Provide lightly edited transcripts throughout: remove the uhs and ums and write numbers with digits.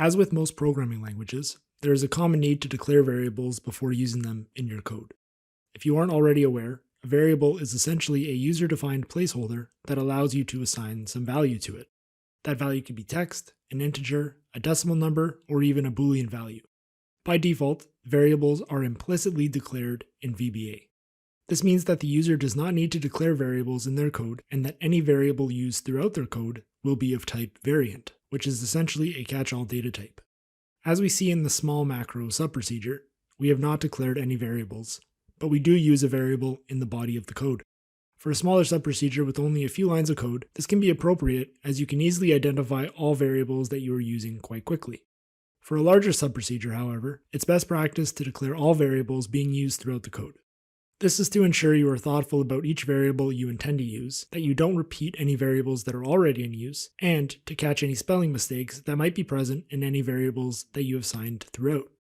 As with most programming languages, there is a common need to declare variables before using them in your code. If you aren't already aware, a variable is essentially a user-defined placeholder that allows you to assign some value to it. That value could be text, an integer, a decimal number, or even a Boolean value. By default, variables are implicitly declared in VBA. This means that the user does not need to declare variables in their code, and that any variable used throughout their code will be of type variant, which is essentially a catch-all data type. As we see in the small macro subprocedure, we have not declared any variables, but we do use a variable in the body of the code. For a smaller subprocedure with only a few lines of code, this can be appropriate as you can easily identify all variables that you are using quite quickly. For a larger subprocedure, however, it's best practice to declare all variables being used throughout the code. This is to ensure you are thoughtful about each variable you intend to use, that you don't repeat any variables that are already in use, and to catch any spelling mistakes that might be present in any variables that you have signed throughout.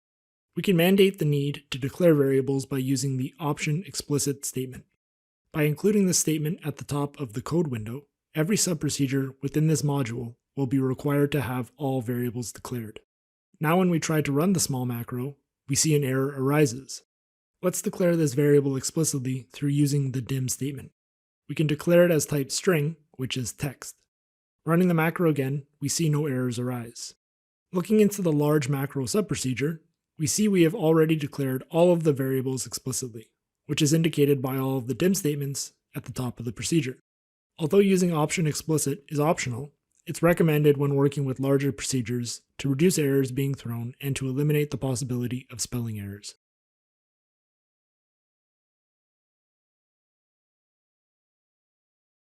We can mandate the need to declare variables by using the Option Explicit statement. By including this statement at the top of the code window, every subprocedure within this module will be required to have all variables declared. Now when we try to run the small macro, we see an error arises. Let's declare this variable explicitly through using the dim statement. We can declare it as type string, which is text. Running the macro again, we see no errors arise. Looking into the large macro subprocedure, we see we have already declared all of the variables explicitly, which is indicated by all of the dim statements at the top of the procedure. Although using Option Explicit is optional, it's recommended when working with larger procedures to reduce errors being thrown and to eliminate the possibility of spelling errors.